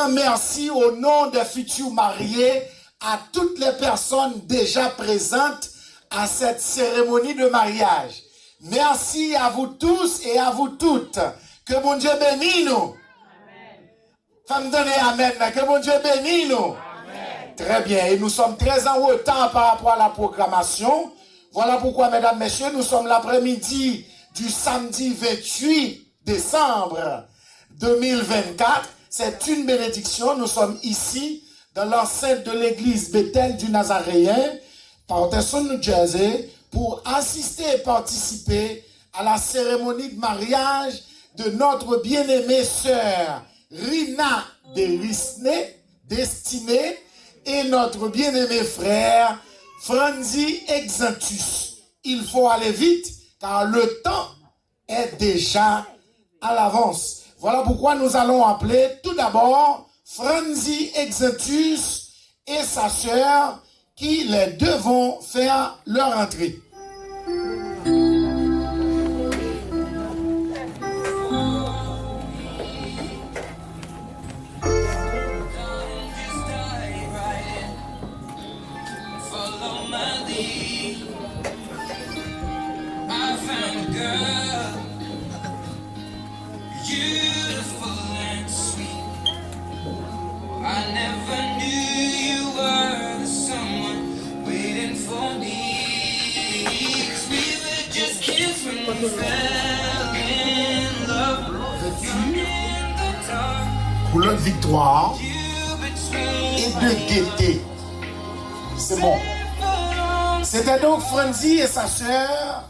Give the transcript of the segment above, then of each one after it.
grand merci au nom des futurs mariés à toutes les personnes déjà présentes à cette cérémonie de mariage. Merci à vous tous et à vous toutes. Que mon Dieu bénisse nous. Femme donner amen. Que mon Dieu bénisse nous. Amen. Très bien. Et nous sommes très en retard par rapport à la proclamation. Voilà pourquoi, mesdames, messieurs, nous sommes l'après-midi du samedi 28 décembre 2024. C'est une bénédiction. Nous sommes ici dans l'enceinte de l'église Bethel du Nazaréen, Paterson, New Jersey, pour assister et participer à la cérémonie de mariage de notre bien-aimée sœur Rina Destinée et notre bien-aimé frère Franzi Exantus. Il faut aller vite car le temps est déjà à l'avance. Voilà pourquoi nous allons appeler tout d'abord Franzi Exantus et sa sœur qui les deux vont faire leur entrée. Couleur de victoire et de gaieté. C'est bon. C'était donc Franzi et sa sœur.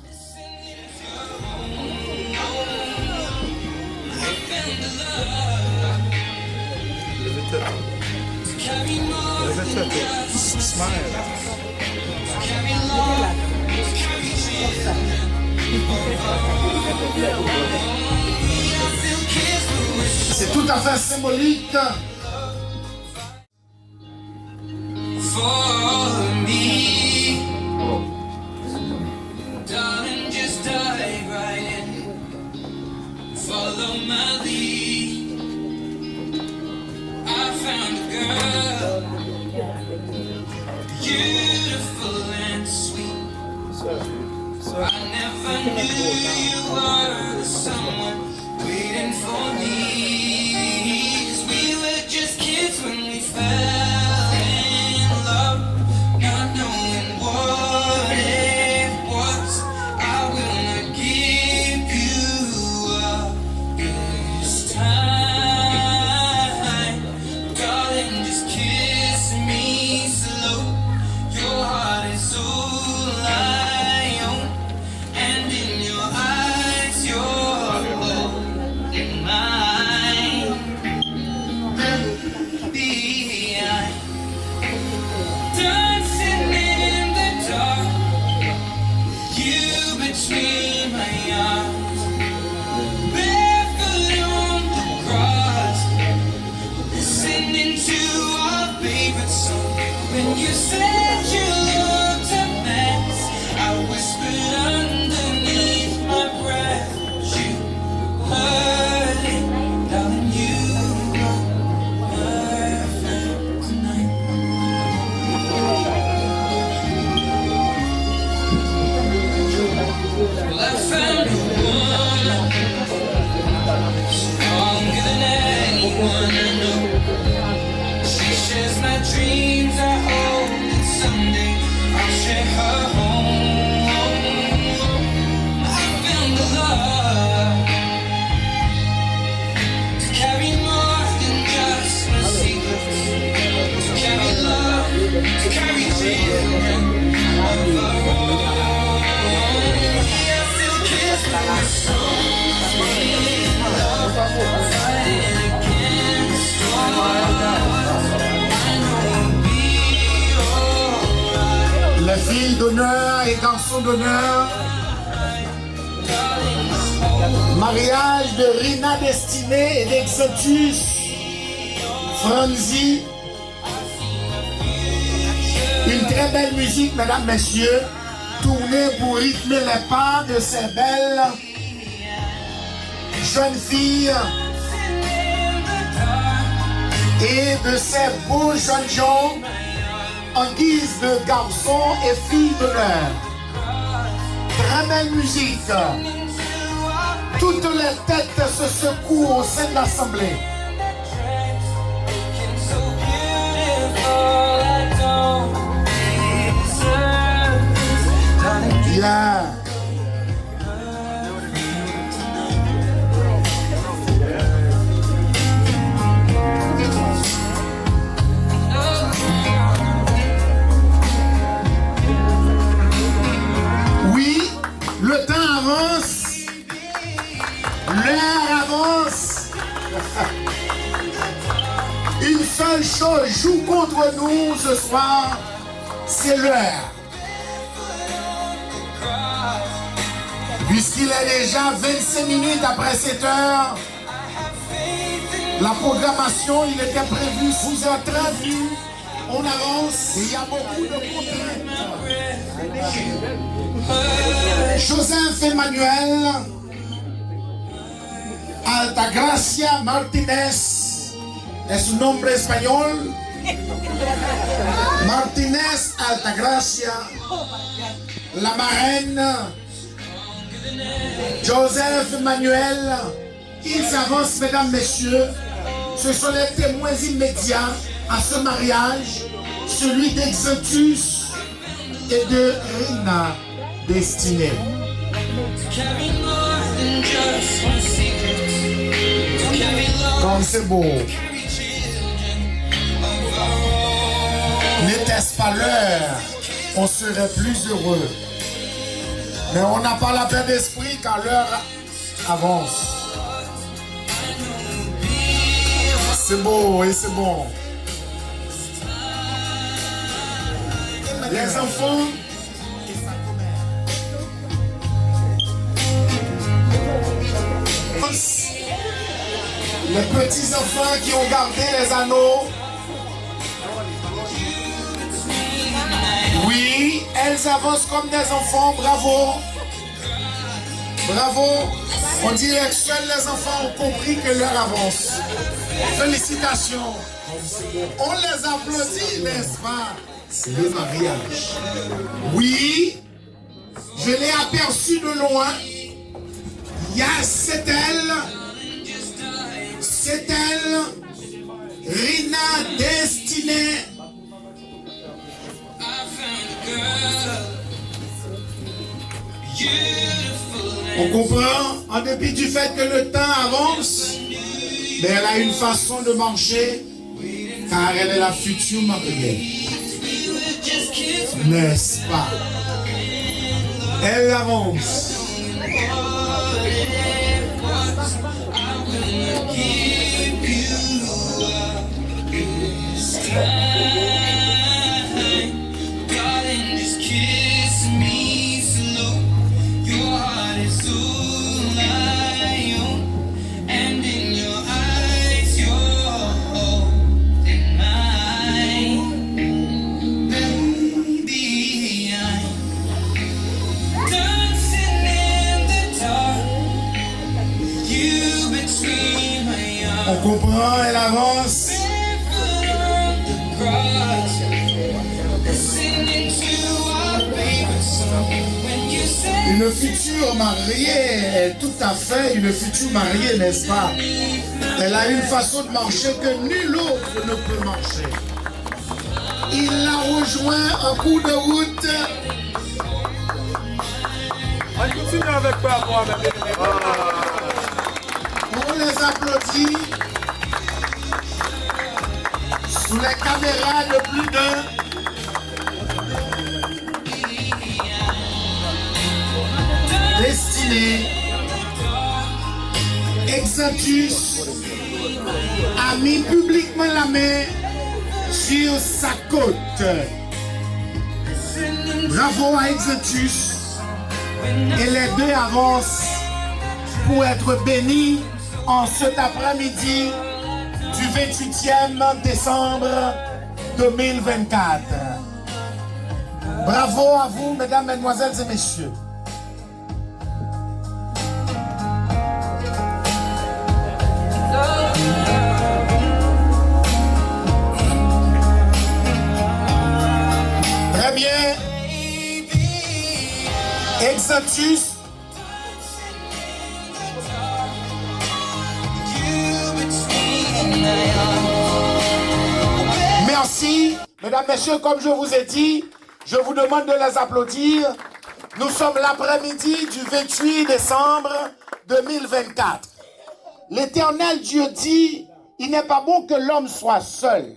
C'est tout à fait symbolique. For me, darling, just dive right in. Follow my lead. I found a girl, beautiful and sweet. I never knew you were someone waiting for me. 'Cause we were just kids when we fell in love, not knowing what it was. I will not give you up this time. Darling, just kiss me slow. Your heart is all I own, and in your eyes, you're holding mine. Baby, I'm dancing in the dark, you between my arms, barefoot on the grass, listening to our favorite song. When you said you looked a mess, I whispered underneath my breath, you heard it, darling, you are perfect tonight. Well, I found a woman stronger than anyone I know. She shares my dreams. I hope that someday I'll share her home. I found the love to carry more than just my secrets, to carry love, to carry children of our own. I still kiss my soul in love, fighting against les filles d'honneur et garçons d'honneur. Mariage de Rina Destinée et d'Exantus Franzi. Une très belle musique, mesdames, messieurs, tournée pour rythmer les pas de ces belles jeunes filles et de ces beaux jeunes gens en guise de garçons et filles d'honneur. Très belle musique. Toutes les têtes se secouent au sein de l'assemblée. Yeah. Oui, le temps avance, l'heure avance. Une seule chose joue contre nous ce soir, c'est l'heure. Puisqu'il est déjà 25 minutes après 7 heures, la programmation, il était prévu 6h30, on avance et il y a beaucoup de contraintes. Joseph Emmanuel Altagracia Martinez es un nombre español. Martinez Altagracia, la marraine Joseph Emmanuel, ils avancent, mesdames, messieurs. Ce sont les témoins immédiats à ce mariage, celui d'Exotus et de Rina Destinée. Comme c'est beau. N'était-ce pas l'heure, on serait plus heureux. Mais on n'a pas la paix d'esprit quand l'heure avance. C'est beau et c'est bon. Les enfants, les petits enfants qui ont gardé les anneaux, oui, elles avancent comme des enfants, bravo. Bravo. On dirait que seuls les enfants ont compris que l'heure avance. Félicitations. On les applaudit, n'est-ce pas? C'est le mariage. Oui, je l'ai aperçu de loin. C'est elle. C'est elle. Rina Destinée. On comprend, en dépit du fait que le temps avance, mais elle a une façon de marcher, car elle est la future mariée. N'est-ce pas? Elle avance. On comprend, elle avance. Une future mariée, tout à fait une future mariée, n'est-ce pas? Elle a une façon de marcher que nul autre ne peut marcher. Il l'a rejoint en cours de route. On continue avec toi, On les applaudit sous les caméras de plus d'un. Destinée, Exotus a mis publiquement la main sur sa côte. Bravo à Exotus. Et les deux avancent pour être bénis en cet après-midi du 28e décembre 2024. Bravo à vous, mesdames, mesdemoiselles et messieurs. Exintus. Merci. Mesdames, Messieurs, comme je vous ai dit, je vous demande de les applaudir. Nous sommes l'après-midi du 28 décembre 2024. L'Éternel Dieu dit, il n'est pas bon que l'homme soit seul.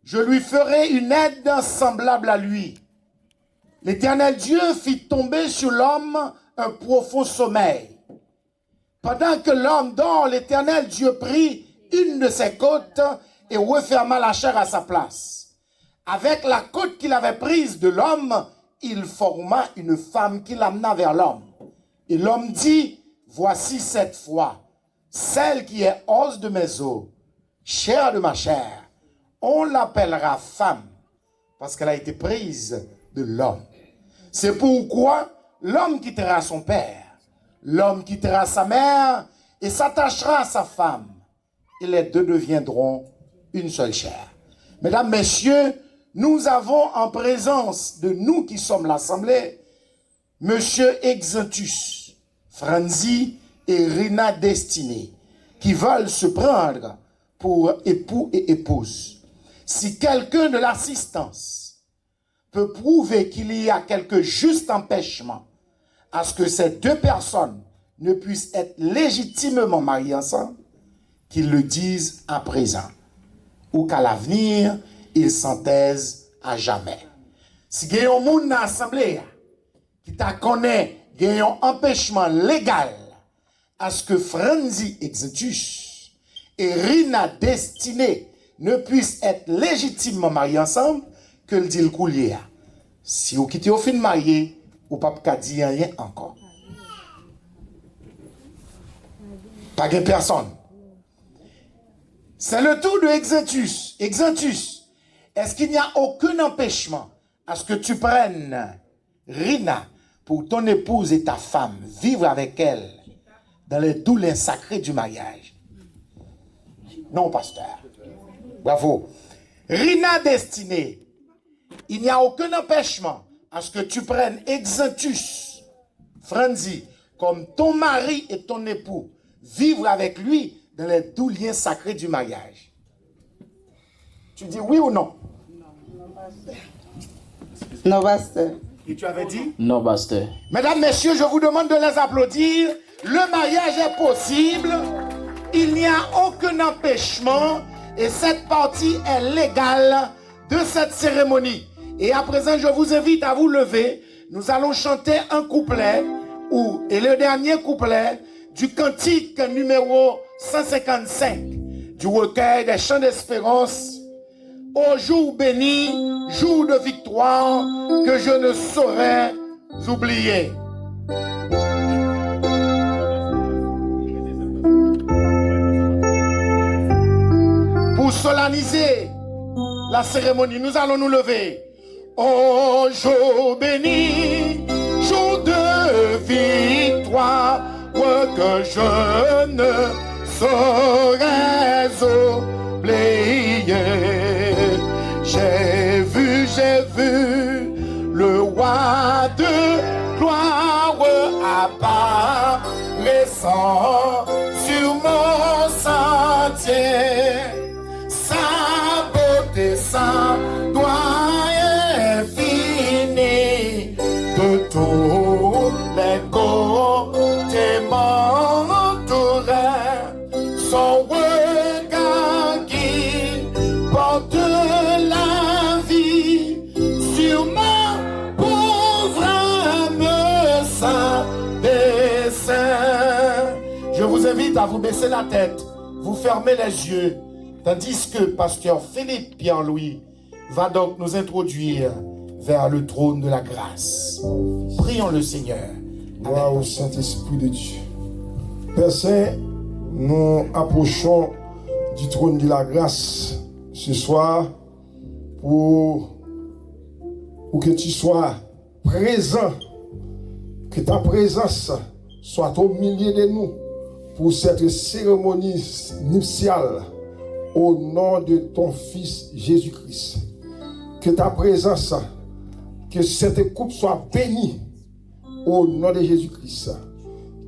Je lui ferai une aide semblable à lui. L'Éternel Dieu fit tomber sur l'homme un profond sommeil. Pendant que l'homme dort, l'Éternel Dieu prit une de ses côtes et referma la chair à sa place. Avec la côte qu'il avait prise de l'homme, il forma une femme qui l'amena vers l'homme. Et l'homme dit, voici cette fois, celle qui est os de mes os, chair de ma chair. On l'appellera femme, parce qu'elle a été prise de l'homme. C'est pourquoi l'homme quittera son père, l'homme quittera sa mère et s'attachera à sa femme. Et les deux deviendront une seule chair. Mesdames, Messieurs, nous avons en présence de nous qui sommes l'Assemblée, Monsieur Exintus, Franzi et Rina Destinée, qui veulent se prendre pour époux et épouse. Si quelqu'un de l'assistance peut prouver qu'il y a quelque juste empêchement à ce que ces deux personnes ne puissent être légitimement mariées ensemble, qu'ils le disent à présent, ou qu'à l'avenir, ils s'en taisent à jamais. Si il y a un monde dans l'Assemblée qui t'a connaît, il y a un empêchement légal à ce que Franzi Exintus et Rina Destinée ne puissent être légitimement mariés ensemble, que le dit le coulier. Si vous quittez au fin de marié, vous ne pouvez pas dire rien encore. Pas de personne. C'est le tour de Exintus. Exintus, est-ce qu'il n'y a aucun empêchement à ce que tu prennes Rina pour ton épouse et ta femme, vivre avec elle dans les douleurs sacrées du mariage? Non, pasteur. Bravo. Rina Destinée, il n'y a aucun empêchement à ce que tu prennes Exintus, Franzi, comme ton mari et ton époux, vivre avec lui dans les doux liens sacrés du mariage. Tu dis oui ou non? Non, pasteur. Et tu avais dit? Non, pasteur. Mesdames, Messieurs, je vous demande de les applaudir. Le mariage est possible. Il n'y a aucun empêchement. Et cette partie est légale de cette cérémonie. Et à présent, je vous invite à vous lever. Nous allons chanter un couplet, et le dernier couplet du cantique numéro 155 du recueil des chants d'espérance. Ô jour béni, jour de victoire, que je ne saurais oublier. Pour solenniser la cérémonie, nous allons nous lever. Ô jour béni, jour de victoire, que je ne saurais oublier. J'ai vu le roi de gloire apparaissant sur mon sentier. Sa beauté, sa gloire infinie, de tous les côtés m'entourait. Son regard qui porte la vie sur ma pauvre âme sans dessein. Je vous invite à vous baisser la tête, vous fermer les yeux, tandis que pasteur Philippe Pierre-Louis va donc nous introduire vers le trône de la grâce. Prions le Seigneur. Gloire au Saint-Esprit de Dieu. Père Saint, nous approchons du trône de la grâce ce soir pour que tu sois présent, que ta présence soit au milieu de nous pour cette cérémonie nuptiale au nom de ton Fils Jésus-Christ. Que ta présence, que cette coupe soit bénie au nom de Jésus-Christ.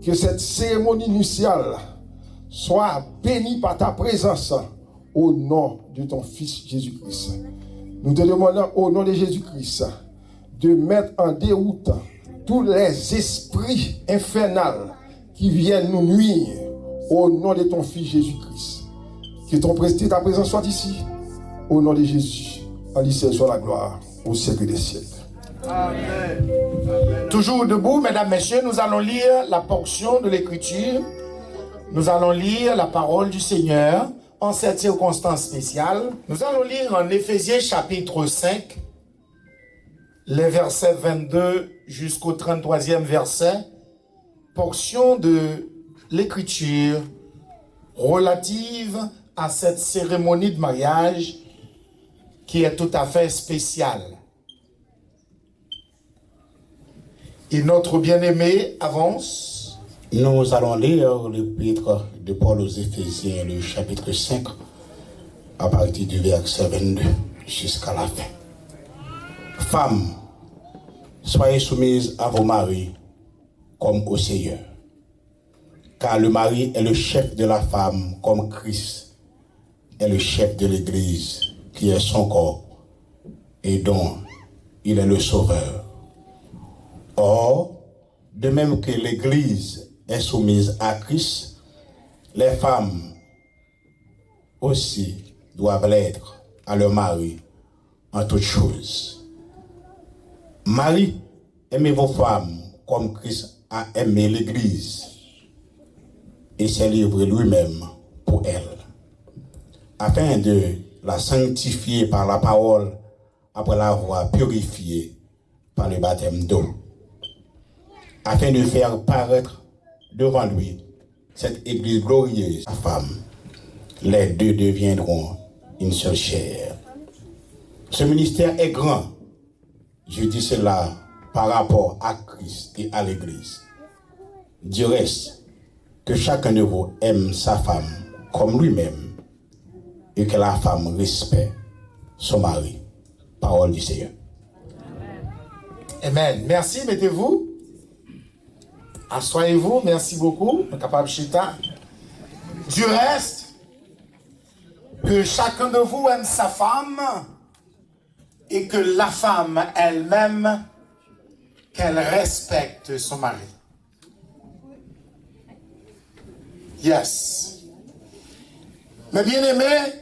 Que cette cérémonie nuptiale soit bénie par ta présence au nom de ton Fils Jésus-Christ. Nous te demandons au nom de Jésus-Christ de mettre en déroute tous les esprits infernals qui viennent nous nuire au nom de ton Fils Jésus-Christ. Que ton prestige, ta présence soit ici au nom de Jésus. À lui seul soit la gloire au siècle des siècles. Amen. Toujours debout, mesdames, messieurs, nous allons lire la portion de l'Écriture. Nous allons lire la parole du Seigneur en cette circonstance spéciale. Nous allons lire en Éphésiens chapitre 5, les versets 22 jusqu'au 33e verset, portion de l'Écriture relative à cette cérémonie de mariage qui est tout à fait spéciale. Et notre bien-aimé avance. Nous allons lire l'épître de Paul aux Éphésiens, le chapitre 5, à partir du verset 22 jusqu'à la fin. Femmes, soyez soumises à vos maris comme au Seigneur. Car le mari est le chef de la femme comme Christ est le chef de l'Église, qui est son corps et dont il est le sauveur. Or, de même que l'Église est soumise à Christ, les femmes aussi doivent l'être à leur mari en toutes choses. Marie, aimez vos femmes comme Christ a aimé l'Église et s'est livré lui-même pour elle, afin de la sanctifier par la parole après l'avoir purifiée par le baptême d'eau, afin de faire paraître devant lui cette Église glorieuse, sa femme. Les deux deviendront une seule chair. Ce ministère est grand. Je dis cela par rapport à Christ et à l'Église. Du reste, que chacun de vous aime sa femme comme lui-même et que la femme respecte son mari. Parole du Seigneur. Amen. Merci, mettez-vous. Assoyez-vous, merci beaucoup. Capable Chita. Du reste, que chacun de vous aime sa femme et que la femme elle-même, qu'elle respecte son mari. Yes. Mes bien-aimés,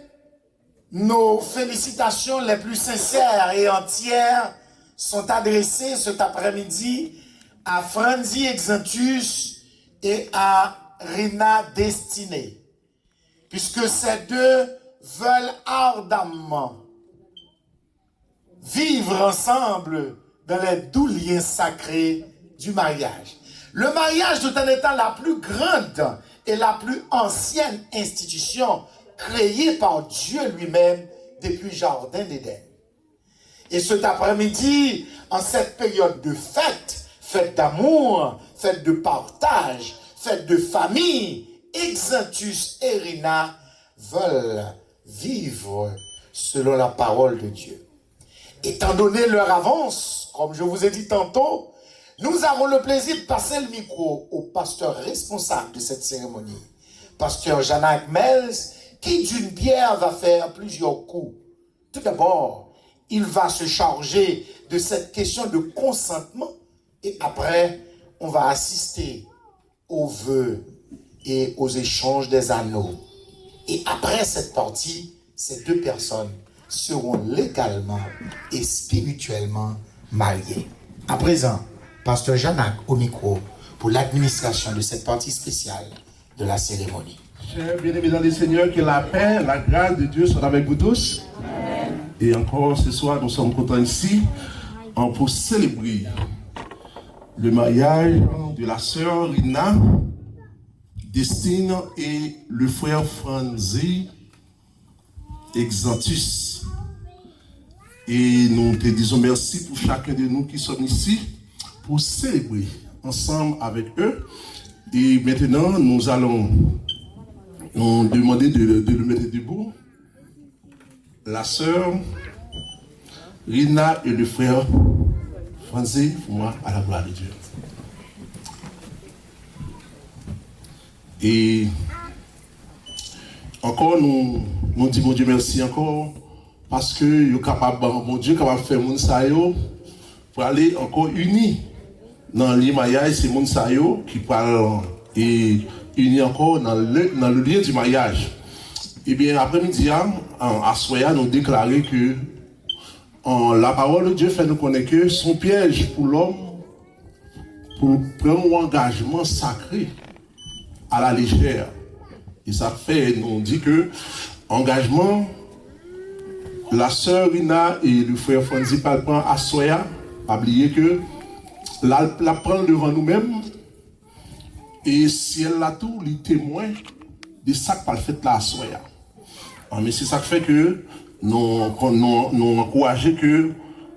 nos félicitations les plus sincères et entières sont adressées cet après-midi à Franzi Exantus et à Rina Destinée, puisque ces deux veulent ardemment vivre ensemble dans les doux liens sacrés du mariage. Le mariage tout en étant la plus grande et la plus ancienne institution créée par Dieu lui-même depuis le Jardin d'Éden. Et cet après-midi, en cette période de fête, fête d'amour, fête de partage, fête de famille, Exantus et Rina veulent vivre selon la parole de Dieu. Étant donné leur avance, comme je vous ai dit tantôt, nous avons le plaisir de passer le micro au pasteur responsable de cette cérémonie, pasteur Janak Mels, qui d'une bière va faire plusieurs coups. Tout d'abord, il va se charger de cette question de consentement et après, on va assister aux vœux et aux échanges des anneaux. Et après cette partie, ces deux personnes seront légalement et spirituellement mariées. À présent, pasteur Janak au micro pour l'administration de cette partie spéciale de la cérémonie. Chers bien-aimés dans le Seigneur, que la paix, la grâce de Dieu soit avec vous tous. Amen. Et encore ce soir, nous sommes contents ici pour célébrer le mariage de la sœur Rina Destine et le frère Franzi Exantus. Et nous te disons merci pour chacun de nous qui sommes ici pour célébrer ensemble avec eux. Et maintenant, nous allons demander de le mettre debout. La sœur Rina et le frère Franzi, pour moi, à la gloire de Dieu. Et encore, nous disons bon Dieu merci encore, parce que bon Dieu est capable de faire moun sa yo pour aller encore unis dans le c'est moun sa yo qui parle et unis encore dans le lien du mariage. Et bien, après-midi, à Soya, nous déclarons que la parole de Dieu fait nous connaître que son piège pour l'homme, pour prendre un engagement sacré à la légère. Et ça fait, nous dit que engagement, la sœur Rina et le frère Fonzi Palpan à Soya, pas oublier que la prend devant nous-mêmes et si elle l'a tout, les témoins de ça qu'elle fait là à Soya. Mais c'est ça qui fait que nous encourageons que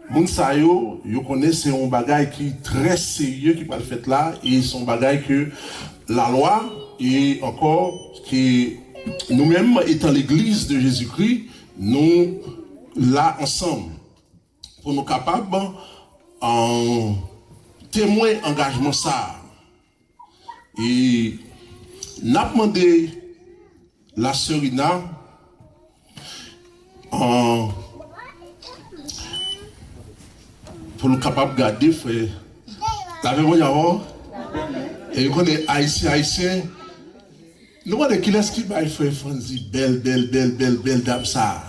moun sa yo connaissent un bagage qui est très sérieux qui va le fait là et son bagage que la loi et encore que nous-mêmes étant l'église de Jésus-Christ, nous là ensemble pour nous capables en témoin engagement ça et n'a demandé la sœur Ina pour nous capables de garder frère la mémoire et qu'on est haïtien nous voyons qui est-ce qui va frère Fonzi belle dame ça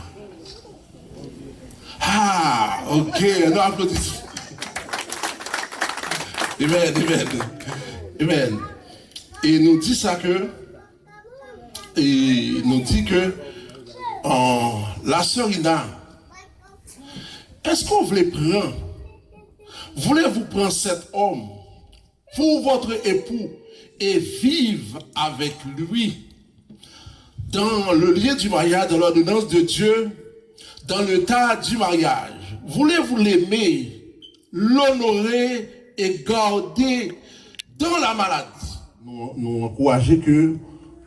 ok nous applaudissons amen et nous dit ça que et nous dit que la sœur Ina, est-ce qu'on voulait prendre, voulez-vous prendre cet homme pour votre époux et vivre avec lui dans le lien du mariage, dans l'ordonnance de Dieu, dans le tas du mariage? Voulez-vous l'aimer, l'honorer et garder dans la maladie? Nous encourageons que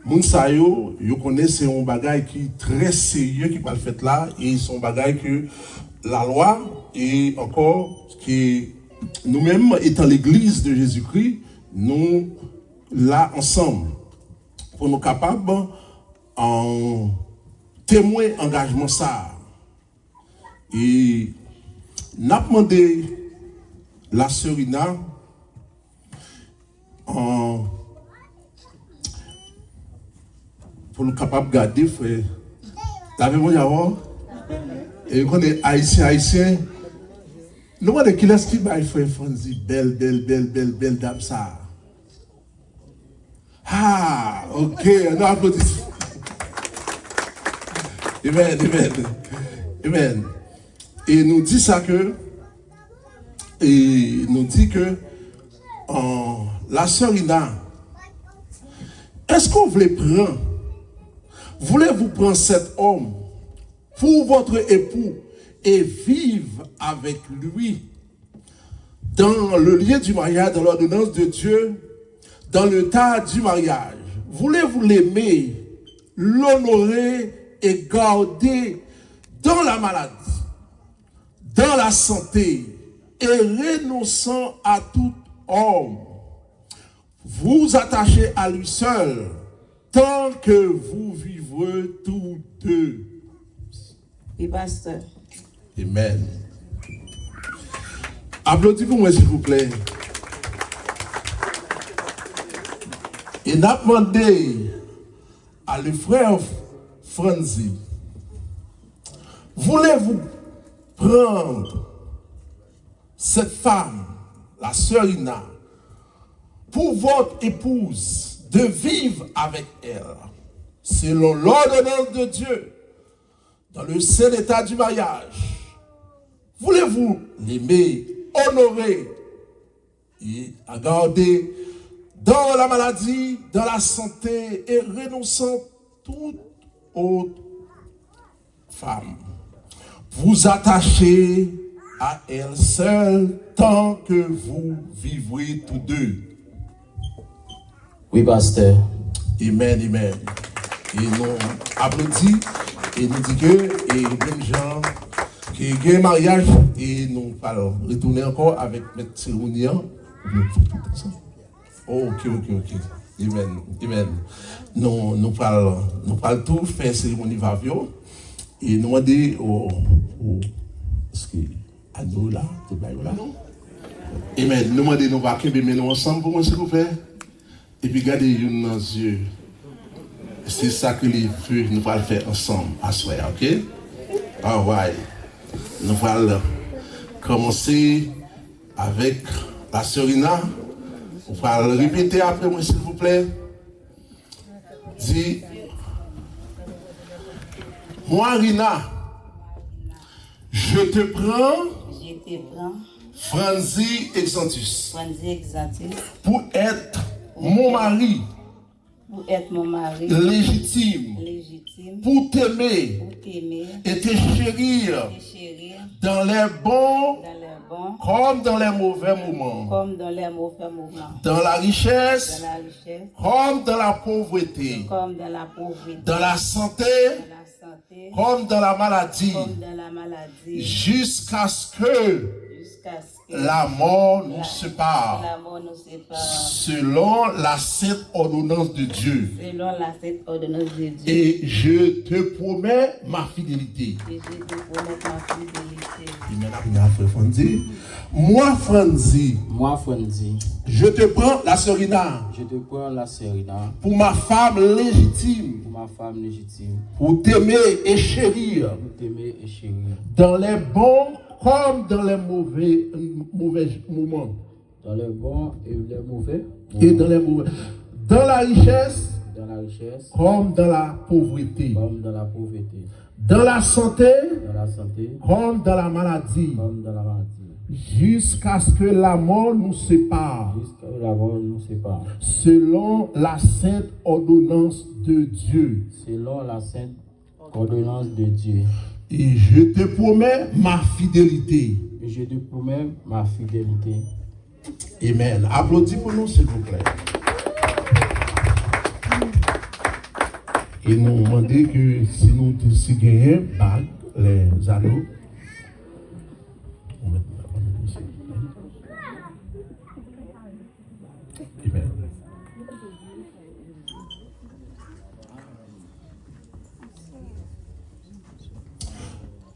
moun sa yo connaissent un bagage qui est très sérieux qui va le fait là et son bagage que la loi et encore que nous-mêmes étant l'église de Jésus-Christ, nous là ensemble pour nous capables en témoin engagement ça et n'a demandé la sœur Ina pour nous capables de garder, frère. La mémoire, et qu'on est haïtien. Nous voyons qui est-ce qui va frère Fonzi, belle dame ça. Ok, nous applaudissons. Amen. Et nous dit ça que, et nous dit que, la sœur Ina, est-ce qu'on voulait prendre? Voulez-vous prendre cet homme pour votre époux et vivre avec lui dans le lien du mariage, dans l'ordonnance de Dieu, dans le tas du mariage? Voulez-vous l'aimer, l'honorer et garder dans la maladie, dans la santé et renonçant à tout homme? Vous attachez à lui seul tant que vous vivrez tous deux. Et pasteur. Amen. Applaudissez pour moi, s'il vous plaît. Et n'a demandé à le frère Fonzi, voulez-vous prendre cette femme, la sœur Ina, pour votre épouse, de vivre avec elle, selon l'ordonnance de Dieu, dans le saint état du mariage? Voulez-vous l'aimer, honorer et garder dans la maladie, dans la santé et renonçant toute autre femme? Vous attachez à elle seule tant que vous vivrez tous deux. Oui, pasteur. Amen. Et nous applaudissons et nous disons que et les gens qui ont un mariage et nous allons retourner encore avec M. Sirounian. Ok. Amen. Amen. Nous parlons tout, faire cérémonie Vavio. Et nous demandons à nous là, tout là. Amen. Nous demandons nous va mais nous ensemble pour moi, s'il vous plaît. Et puis gardez une dans les yeux. C'est ça que les feux nous allons faire ensemble à soir, ok? All right. Nous allons commencer avec la sœur Rina. Vous allez répéter après moi, s'il vous plaît. Dis, moi Rina, je te prends, Franzi Exantus, pour être mon mari, légitime, pour t'aimer et te chérir dans les bons comme dans les mauvais moments, dans la richesse comme dans la pauvreté, dans la santé comme dans la maladie, jusqu'à ce que la mort nous sépare, selon la sainte ordonnance de Dieu. Et je te promets ma fidélité. Moi, Franzi, je te prends la Sérina pour ma femme légitime, pour t'aimer et chérir, dans les bons comme dans les mauvais moments. Dans les bons et les mauvais. Et dans les mauvais. Dans la richesse. Comme dans la pauvreté. Dans la santé. Comme dans la maladie. Jusqu'à ce que la mort nous sépare. Selon la sainte ordonnance de Dieu. Et je te promets ma fidélité. Amen. Applaudis pour nous, s'il vous plaît. Et nous demandons que si nous gagnons les anneaux, Amen.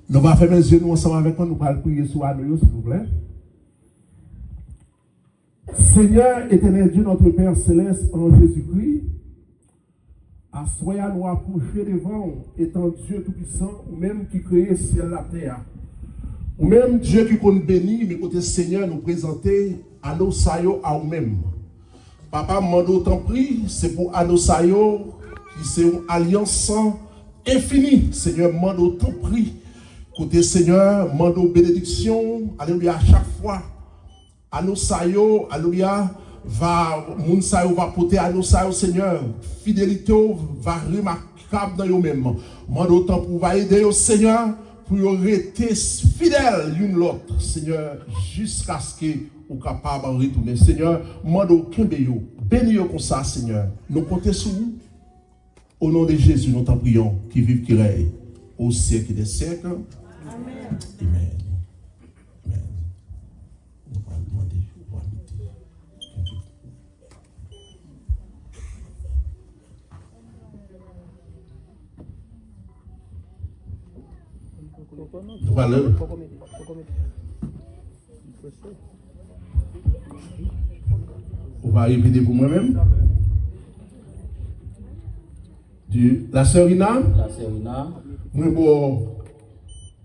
Nous allons faire les yeux nous ensemble avec nous, nous allons prier sur nous, s'il vous plaît. Seigneur, éternel Dieu, notre Père Céleste, en Jésus-Christ, soyez nous approcher devant, étant Dieu Tout-Puissant, ou même qui crée le ciel et la terre. Ou même Dieu qui nous bénit, mais côté Seigneur, nous présenter à nos saillots à nous-mêmes. Papa, mando t'en prie, c'est pour à nos saillots, qui c'est une alliance infinie. Seigneur, mando t'en prie. Côté Seigneur, mando bénédiction, alléluia, à chaque fois. À nos saillots, alléluia, moun saillots va porter à nos saillots, Seigneur. Fidélité va remarquable dans eux-mêmes. Mando temps pour va aider au Seigneur, pour rester fidèle l'une l'autre, Seigneur, jusqu'à ce que vous capable de retourner. Seigneur, mando kembeyo, bénis comme ça, Seigneur. Nous comptons sur vous. Au nom de Jésus, nous t'en prions, qui vive, qui règne, au siècle des siècles. Amen. Amen. Amen. Nous allons demander pour habiter. Nous allons. On va répéter pour moi-même. La sœur Rina.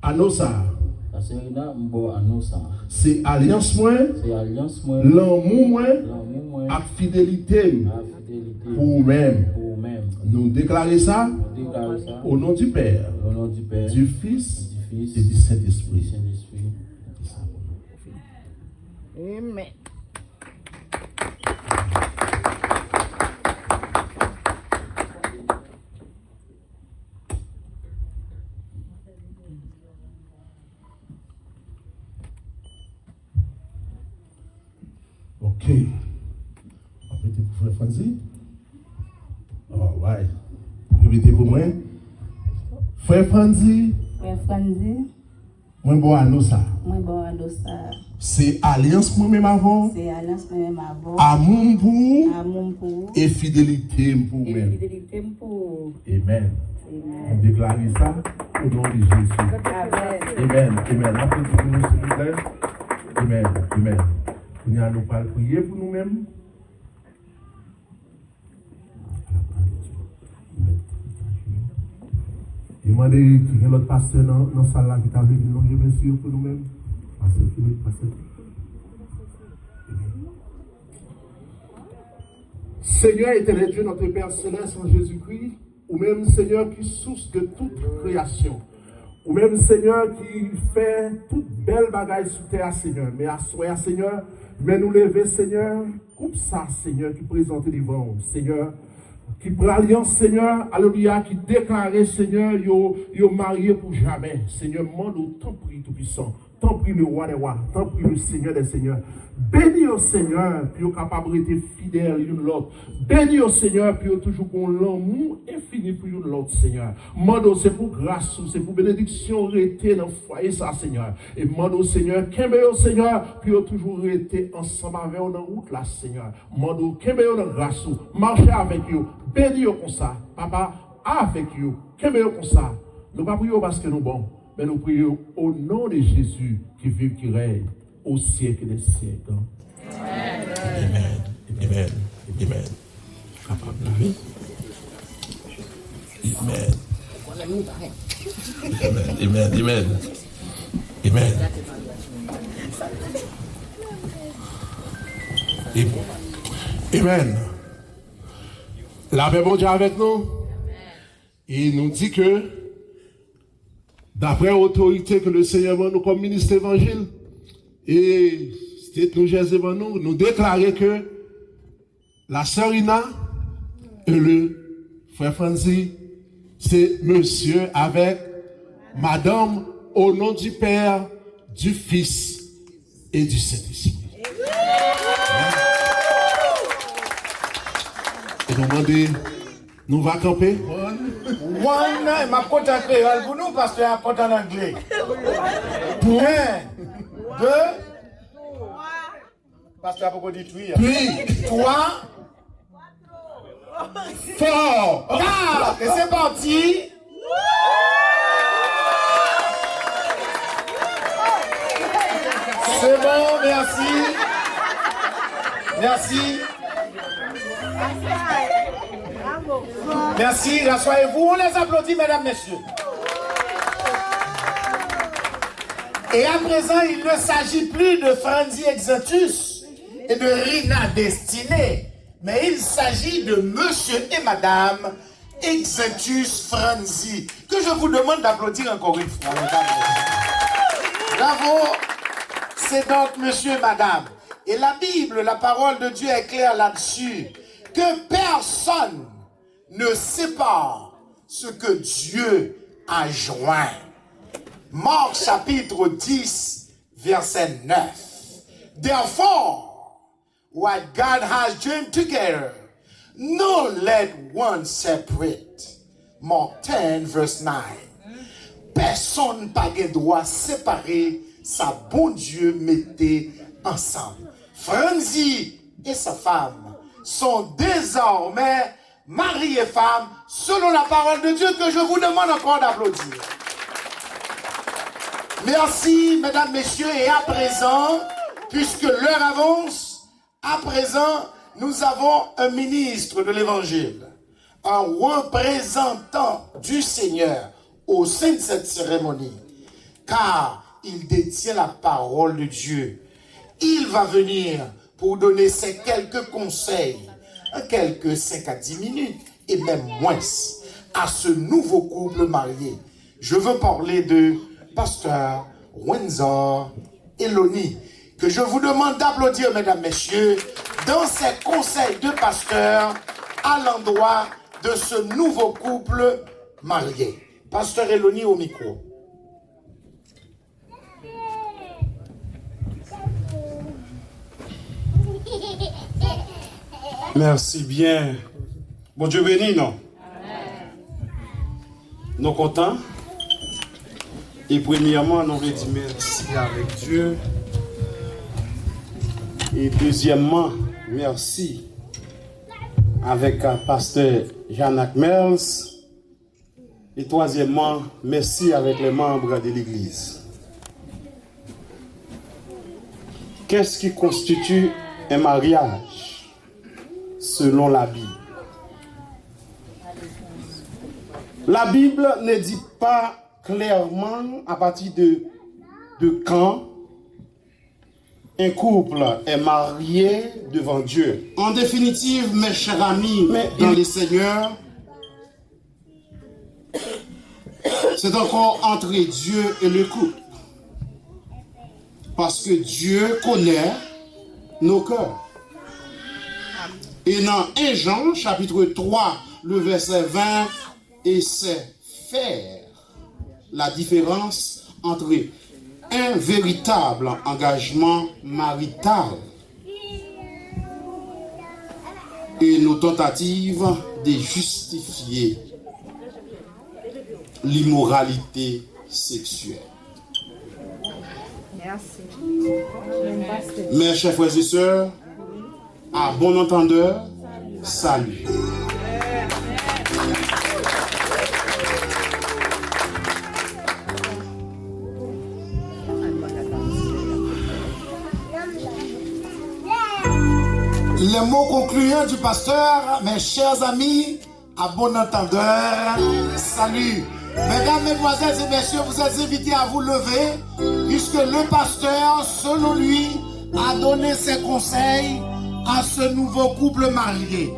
Anosa. C'est alliance moins. L'amour moins. À fidélité. Pour nous-mêmes. Nous déclarons ça. Au nom du Père. Du Fils. Et du Saint-Esprit. Amen. Ok. Répétez pour Frère Franzi. Oh, ouais. Répétez pour moi. Frère Franzi. Moi bon à nous ça. Moi bon à nous ça. C'est alliance moi-même avant. C'est alliance moi-même avant. Amour pour. Et fidélité pour Et même. fidélité pour. Amen. Amen. On déclare ça au nom de Jésus. Amen. Amen. Applaudissez-nous s'il vous plaît. Amen. Amen. Nous allons prier pour nous-mêmes. Et moi, il y a l'autre pasteur dans la salle là qui t'a vu, nous remercions pour nous-mêmes. Pasteur Philippe, pasteur. Seigneur éternel Dieu, notre Père céleste en Jésus-Christ, ou même Seigneur qui source de toute création, ou même Seigneur qui fait toute belle bagaille sur terre, Seigneur. Mais à soi, Seigneur, mais nous lever, Seigneur, comme ça, Seigneur, qui présente devant nous, Seigneur. Qui prend alliance, Seigneur, alléluia, qui déclare, Seigneur, yo marié pour jamais. Seigneur, demande tant prie tout-puissant, tant prie le roi des rois, tant prie le Seigneur des seigneurs. Bénis au Seigneur, puis au capable d'être fidèle l'une l'autre. Bénis au Seigneur, puis au toujours qu'on l'amour infini pour l'une l'autre, Seigneur. Demande c'est pour grâce, c'est pour bénédiction, rester dans le foyer, ça, Seigneur. Et demande au Seigneur, qu'aime au Seigneur, puis au toujours rester ensemble avec eux dans la route, là, Seigneur. Demande qu'aime dans la grâce, marcher avec eux. Bénis comme ça, papa, avec vous. Qu'aime comme ça. Nous ne prions pas parce que nous sommes bons, mais nous prions au nom de Jésus qui vit, qui règne au siècle des siècles. Amen. Amen. Amen. Amen. Amen. Amen. Amen. Amen. La paix bon Dieu avec nous. Il nous dit que, d'après l'autorité que le Seigneur va nous comme ministre évangile, et c'est nous Jésus devant nous, nous déclarer que la sœur Ina et le frère Franzi, c'est monsieur avec madame au nom du Père, du Fils et du Saint-Esprit. Et nous demandons, nous va camper. One, m'a compté en créole pour nous parce que a compté en anglais. Pour 1, 2, parce que a beaucoup dit 3, 4. Et c'est parti. C'est bon, merci. Merci. Merci, rassoyez-vous. On les applaudit, mesdames, messieurs. Et à présent, il ne s'agit plus de Franzi Exantus et de Rina Destinée, mais il s'agit de monsieur et madame Exantus Franzi, que je vous demande d'applaudir encore une fois, mesdames. Bravo. C'est donc monsieur et madame. Et la Bible, la parole de Dieu est claire là-dessus, que personne ne sépare ce que Dieu a joint. Marc chapitre 10, verset 9. Therefore, what God has joined together, no let one separate. Mark 10, verse 9. Personne n'a pas droit séparer sa bon Dieu mettait ensemble. Franzi et sa femme sont désormais mari et femme selon la parole de Dieu que je vous demande encore d'applaudir. Merci, mesdames, messieurs, et à présent, puisque l'heure avance, à présent, nous avons un ministre de l'Évangile, un représentant du Seigneur au sein de cette cérémonie, car il détient la parole de Dieu. Il va venir pour donner ses quelques conseils, quelques 5 à 10 minutes, et même moins, à ce nouveau couple marié. Je veux parler de Pasteur Windsor Eloni, que je vous demande d'applaudir, mesdames, messieurs, dans ses conseils de pasteur à l'endroit de ce nouveau couple marié. Pasteur Eloni au micro. Merci bien. Bon Dieu béni, non? Nous contents? Et premièrement, nous voulons dire merci avec Dieu. Et deuxièmement, merci avec pasteur Jean-Jacques Merles. Et troisièmement, merci avec les membres de l'Église. Qu'est-ce qui constitue un mariage selon la Bible? La Bible ne dit pas clairement à partir de quand un couple est marié devant Dieu. En définitive, mes chers amis, dans le Seigneur, c'est encore entre Dieu et le couple. Parce que Dieu connaît nos cœurs. Et dans 1 Jean, chapitre 3, le verset 20, et c'est faire la différence entre un véritable engagement marital et nos tentatives de justifier l'immoralité sexuelle. Merci. Mes chers frères et sœurs, à bon entendeur, salut. Les mots concluants du pasteur, mes chers amis, à bon entendeur, salut. Mesdames, mesdemoiselles et messieurs, vous êtes invités à vous lever, puisque le pasteur, selon lui, a donné ses conseils à ce nouveau couple marié.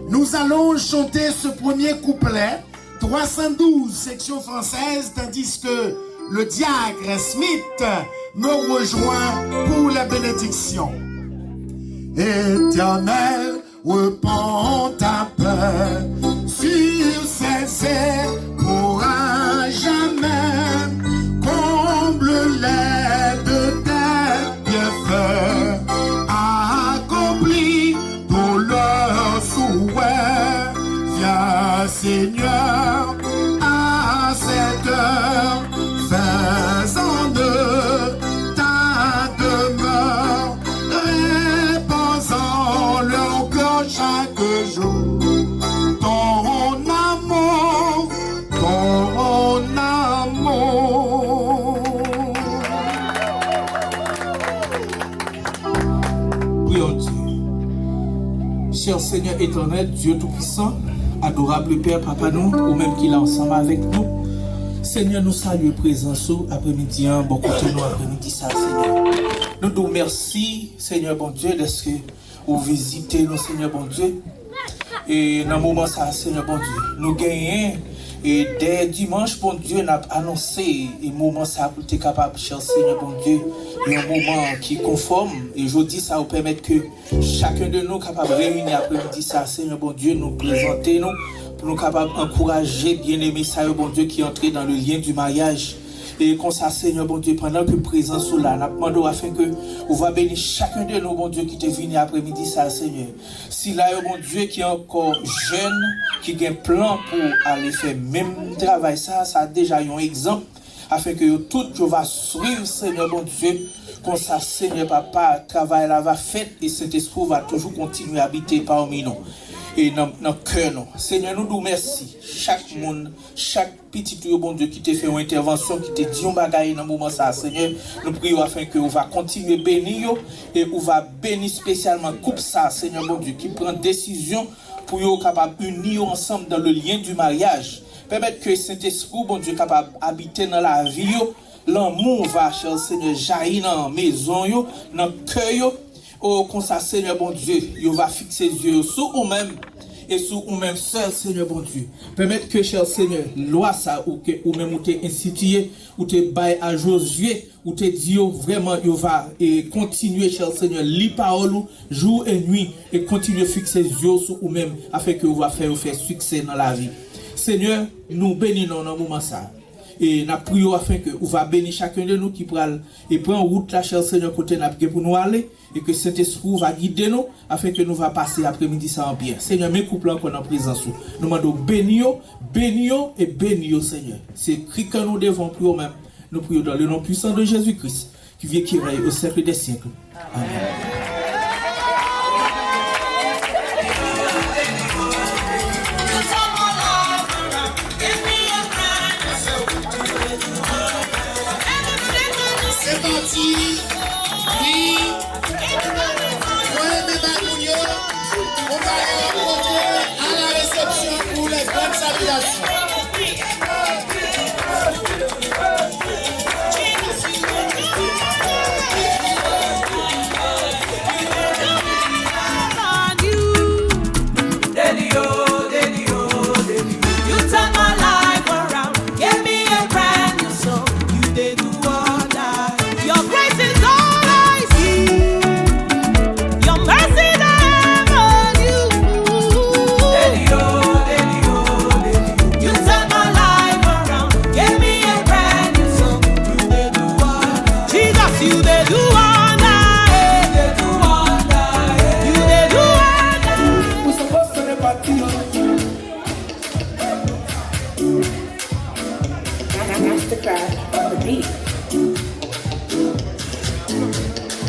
Nous allons chanter ce premier couplet, 312 section française, tandis que le diacre Smith me rejoint pour la bénédiction. Éternel, repends ta peur sur ces pour à jamais, comble-les de tes bienfaits, accomplis tous leurs souhaits. Viens Seigneur, à cette heure, fais-en de ta demeure, répands leur cœur chaque jour. Ton amour, ton amour. Prions Dieu. Cher Seigneur éternel, Dieu Tout-Puissant, adorable Père, Papa nous, ou même qui est ensemble avec nous. Seigneur, nous saluons présence après-midi, bon côté nous après-midi ça, Seigneur. Nous te remercions, Seigneur bon Dieu, d'être que vous visitez nous, Seigneur bon Dieu. Et dans le moment ça, Seigneur bon Dieu, nous gagnons. Et dès dimanche, bon Dieu, nous avons annoncé un moment ça pour être capable, cher Seigneur bon Dieu, et un moment qui est conforme. Et je dis ça vous permettre que chacun de nous capable de réunir après-midi ça, Seigneur bon Dieu, nous présenter nous, pour nous capables d'encourager bien-aimé ça, bon Dieu, qui est entré dans le lien du mariage. Et comme ça, Seigneur, bon Dieu, pendant que présent sous là, nous demandons afin que vous va bénir chacun de nous, bon Dieu, qui est venu après-midi, ça, Seigneur. Si là, bon Dieu, qui est encore jeune, qui a un plan pour aller faire même travail, ça a déjà un exemple, afin que tout je va suivre, Seigneur, bon Dieu, comme ça, Seigneur, papa, travail là va fait, et cet esprit va toujours continuer à habiter parmi nous. Et dans le cœur, nous. Seigneur, nous merci. Chaque monde, chaque petit bon Dieu qui t'a fait une intervention, qui t'a dit un bagage dans le moment ça, Seigneur, nous prions afin que vous va continuer à bénir et vous va bénir spécialement couple ça, Seigneur bon Dieu, qui prend décision pour vous capable unir ensemble dans le lien du mariage. Permettre que Saint-Esprit, bon Dieu, capable d'habiter dans la vie, l'amour va, cher Seigneur, jaillir dans la maison, dans le cœur. Oh, comme ça, Seigneur bon Dieu, il va fixer les yeux sur vous-même et sur vous-même seul, Seigneur bon Dieu. Permettre que, cher Seigneur, loi ça, ou que vous-même vous t'es institué, ou t'es bail à Josué, ou t'es dit vraiment, il va continuer, cher Seigneur, lire parole jour et nuit, et continuer à fixer les yeux sur vous-même, afin que vous va faire succès dans la vie. Seigneur, nous bénissons dans le moment ça. Et nous prions afin que vous va bénir chacun de nous qui prend route la cher Seigneur côté pour nous aller et que cet esprit va guider nous afin que nous va passer l'après-midi ça en bien. Seigneur, mes couples encore en présence. Nous demandons bénir et bénir Seigneur. C'est cri que nous devons prier même Nous prions dans le nom puissant de Jésus-Christ, qui vient qui règne au siècle des siècles. Amen. C'est parti. Oui. On va rencontrer à la réception pour les bonnes salutations.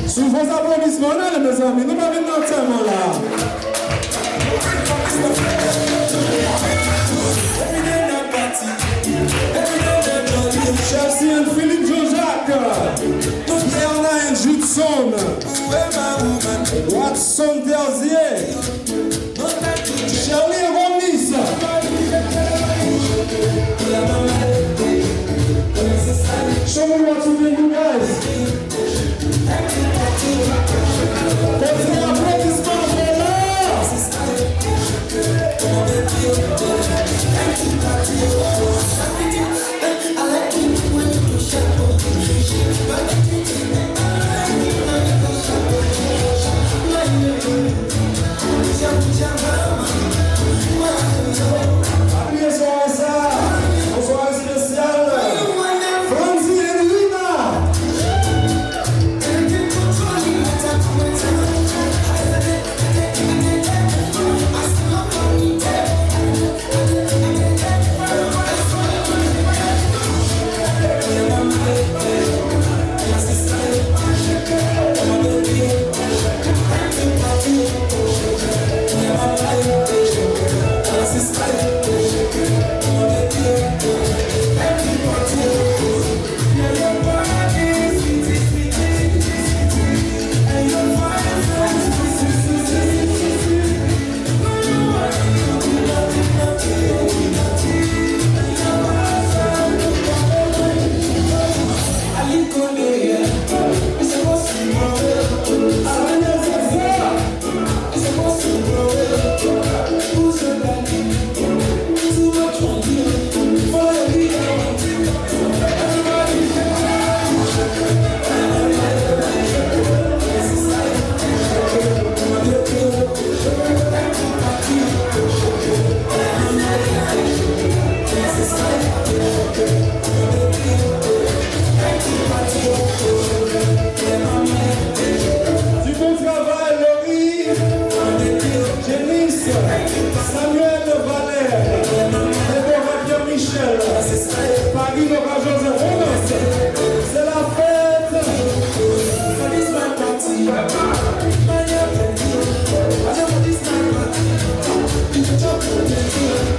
Sous vos applaudissements, là, mes amis, nous allons dans ce moment-là. Chelsea and Philippe Jojak, Bernard Judson, Watson Terzier, Shirley Romis. Show me what you think, you guys.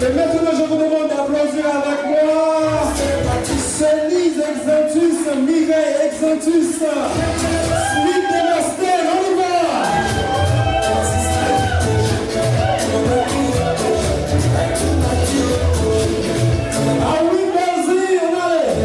Et maintenant, je vous demande d'applaudir avec moi Céline Exantus, Mireille Exantus, Smith de Mastel, on y va! Ah oui, vas-y, on allait!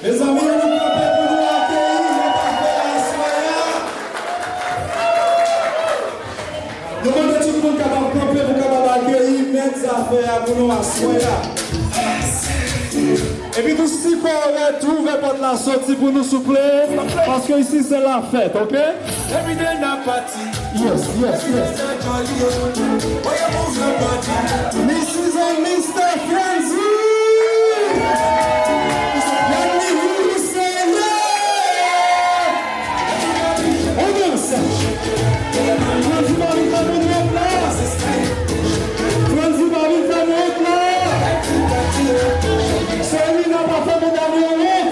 Les amis, on nous prépare pour nous accueillir les parfaits à Soya. Demandez tout le monde capable de camper pour capable accueillir mes affaires pour nous à Soya. Et puis tout ce qu'on aurait trouvé pour la sortie pour nous souffler, parce que ici c'est la fête, ok? Every day na party. Yes. Mrs. and Mr. Frenzy. Let me hear you say yeah. Hold on a second. Frenzy Bobby, come on up now. Frenzy Bobby, come on up now. Serena, papa, me down your walk.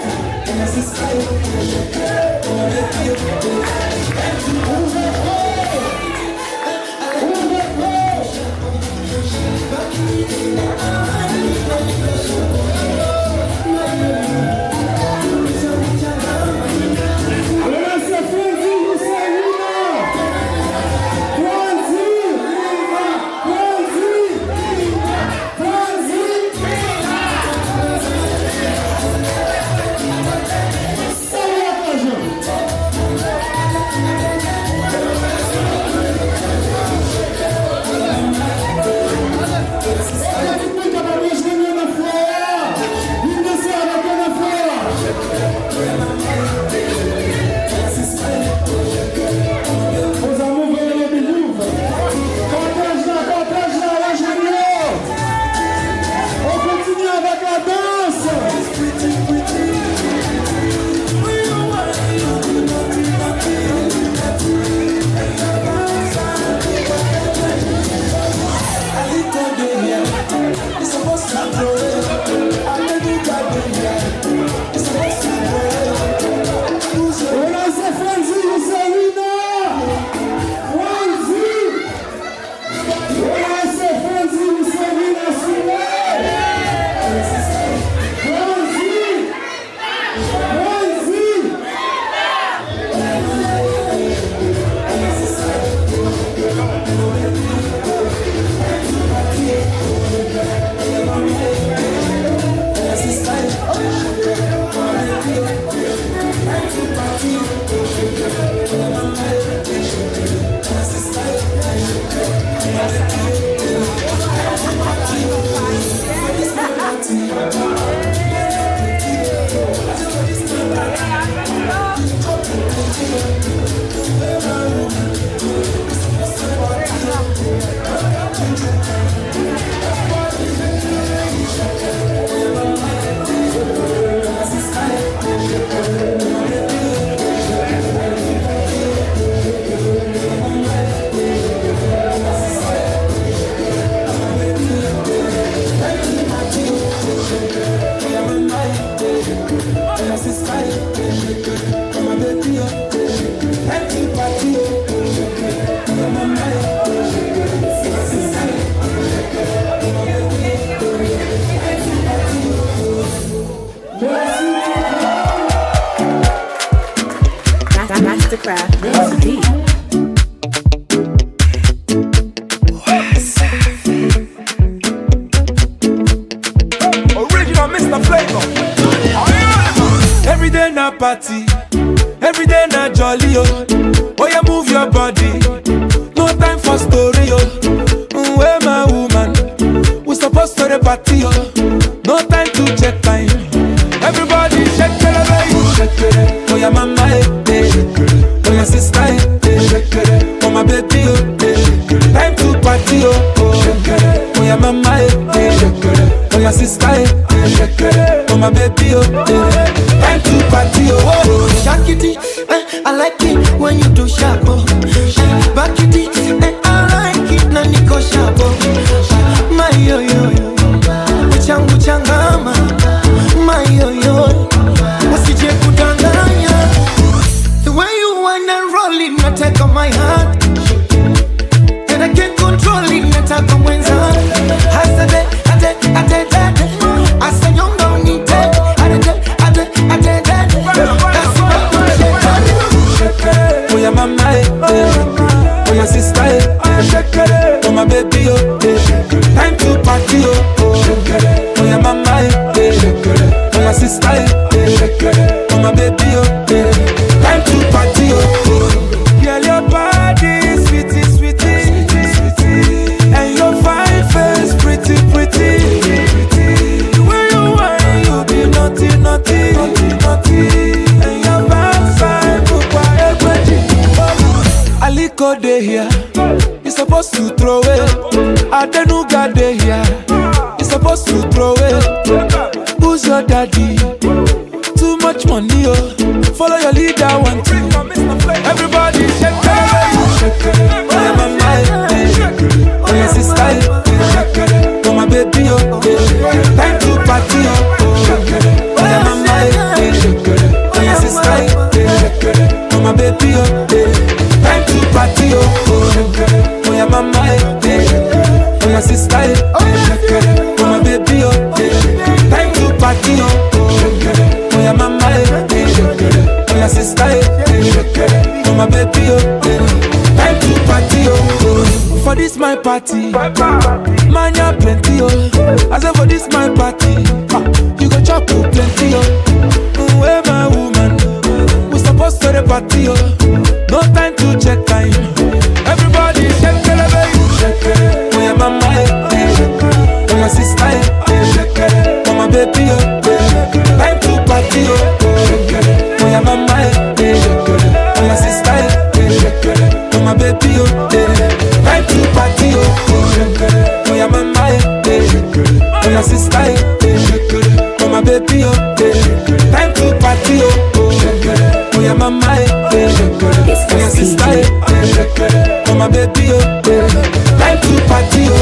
Party, every day na jolly oh. Oh yeah, move your body. No time for story oh. Where my woman? We supposed to the party oh. No time to check time. Everybody shake it, baby. Shake it. Oh yeah, mama eh. Oh yeah, sister eh. Oh my baby oh. Time to party oh. Oh yeah, mama eh. Oh yeah, sister eh. Oh my baby oh. Time to party, oh. Shake it, I like it when you do sharp, oh. Back it, I like it, na niko sharp, oh. My yo yo, uchangu changama. My yo yo, usije kudanganya. The way you wanna roll it, na take on my heart, and I can't control it, na take on mwenza. Hasade, ate, asanyonga unite. Oh yeah, mama eh. Oh yeah, sister eh. Oh my baby oh. Time to party oh. Oh yeah, mama eh. Oh yeah, sister eh. Oh my baby oh. Time to party oh. Girl, your body sweetie, sweetie, and your fine face pretty, pretty. The way you whine, you be naughty, naughty, and your backside. Aliko de supposed to throw it. I don't know God they here. You supposed to throw it. Who's your daddy? Too much money, oh. Follow your leader, one, two. Everybody shake it, shake it. Oh, yeah, mama, oh, yeah, sister, oh, my baby, oh. Time to party, oh, yeah, mama, oh, yeah, sister, oh, my baby, oh. Time to party, oh, yeah, mama, oh, yeah, sister, oh, my baby, oh. Time to party, oh, yeah, mama, oh, yeah, sister, oh, my baby, oh. Time to party, oh. For this my party, man, ya plenty, oh. I say for this my party, you go chop plenty, oh. Where my woman, we supposed to the party, oh. No time to check time. Everybody shake it, baby. Oh, yeah, mama, oh, my sister, oh, my baby, oh. Time to party, oh. Oh, yeah, mama, oh, my sister, oh, my baby, oh. Time to party, oh. Oh, yeah, mama, oh, my sister, oh, my baby, oh. Time to party, oh. Oh, yeah, mama, oh, my sister, oh, my baby, oh. Time to party, oh.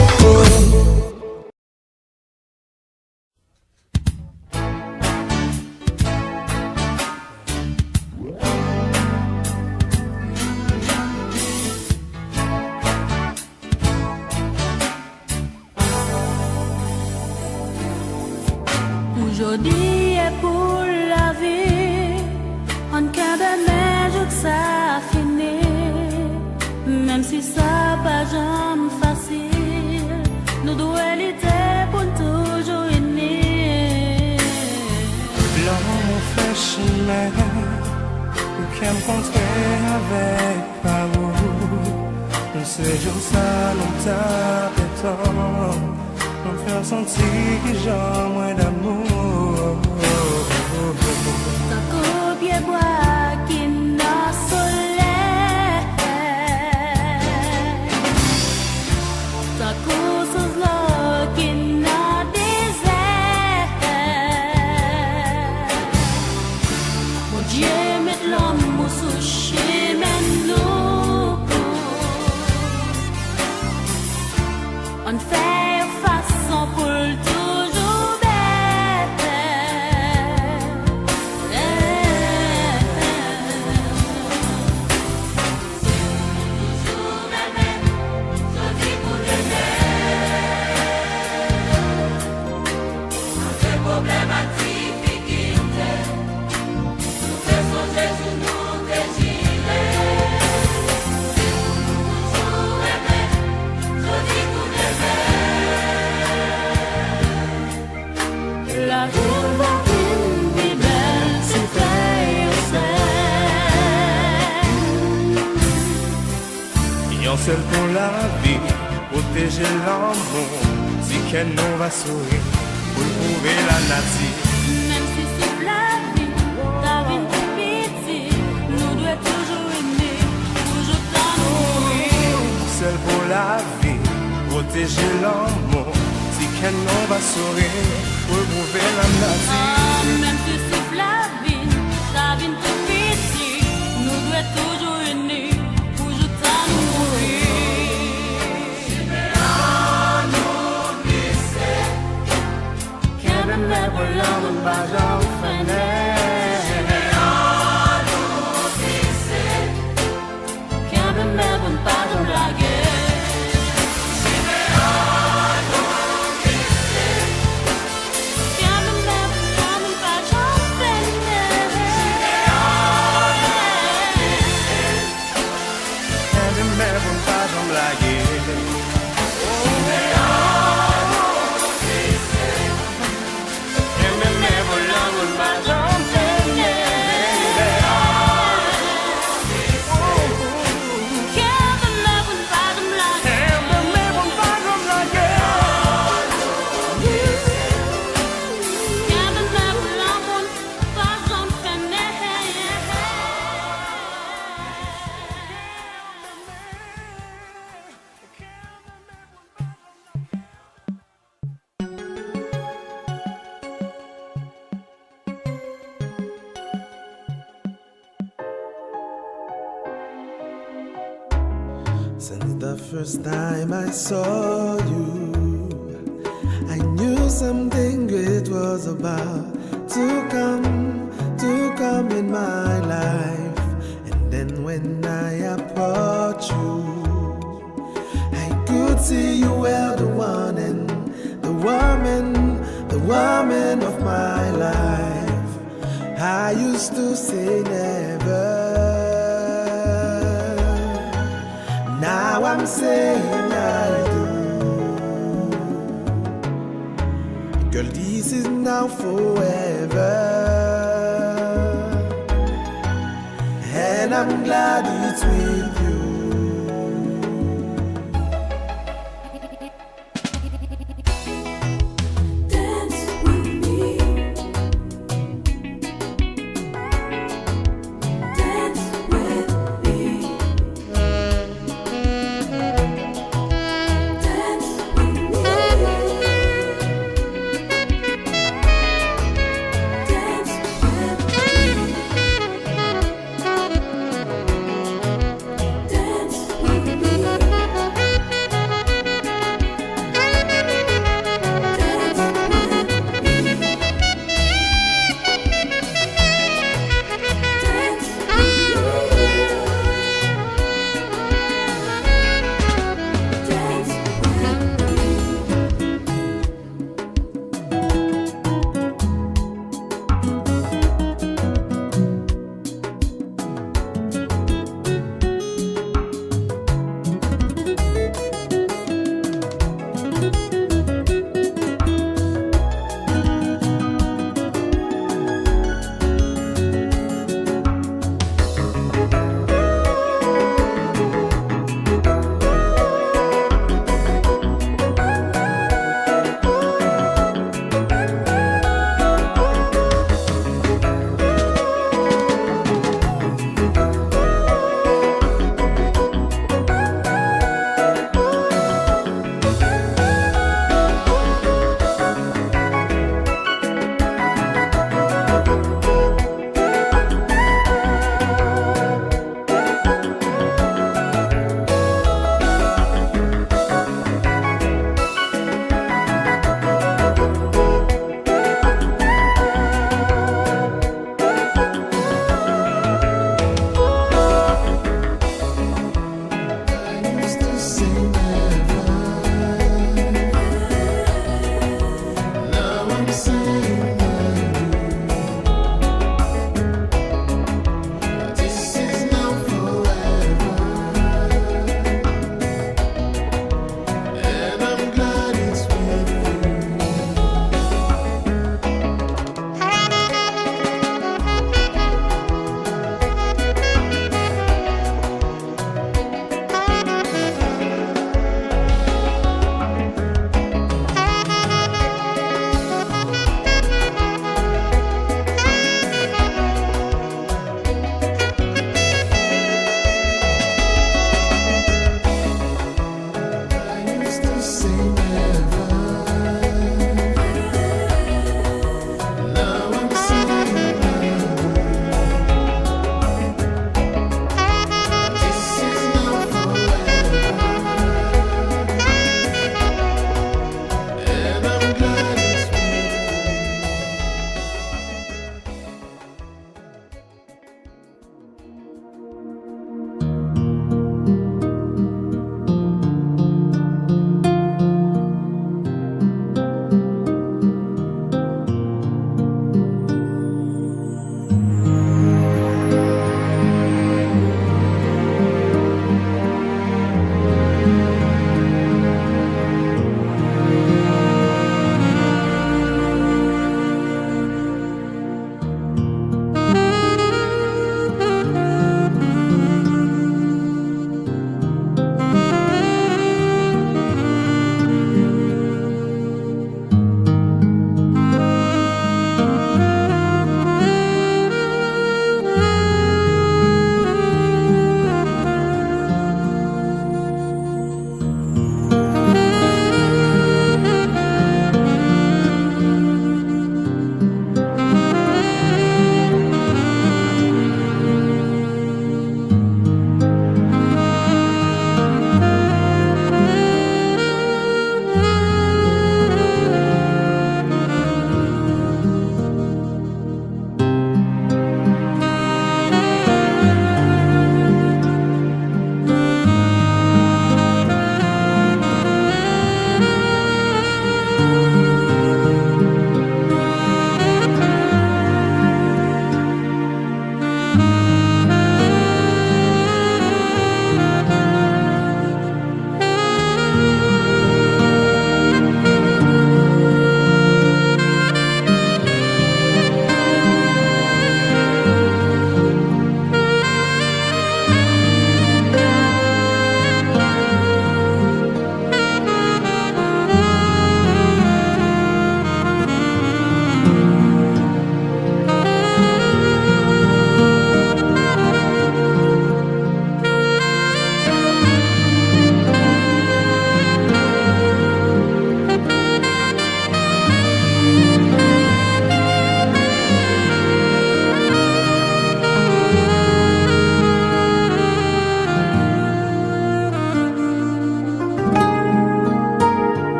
Aujourd'hui est pour la vie, on qu'un de jours que ça finit. Même si ça pas jamais facile, nous devons lutter pour toujours unis. L'homme fait chemin, ou qu'elle me contrer avec parole. On sait jour ça nous tape et tant. On fait sentir que j'ai moins d'amour. Ta copie bois qui n'a soleil. Ta course là qui n'a désert. Mon Dieu met l'homme sous chemin nous. On fait pour toujours bête. Toujours même, je dis pour c'est problématique qui nous fait songer sur nous déchirés. Toujours même, je dis pour la vie va plus belle si fait Yon seul pour la vie, protéger l'amour. Si qu'elle nous va sourire, pour prouver la nature. Même si c'est la vie, la vie est petite, nous devons toujours aimer, toujours t'amour. Seul pour la vie, protéger l'amour. Si qu'elle nous va sourire, pour prouver la nature. Même si c'est la vie est petite, nous devons toujours aimer, toujours t'amour. Can't remember long about our Can't remember about the black. Since the first time I saw you, I knew something great was about to come in my life. And then when I approached you, I could see you were the one and the woman of my life. I used to say never. Now I'm saying I do. Girl, this is now forever. And I'm glad it's with you. Sing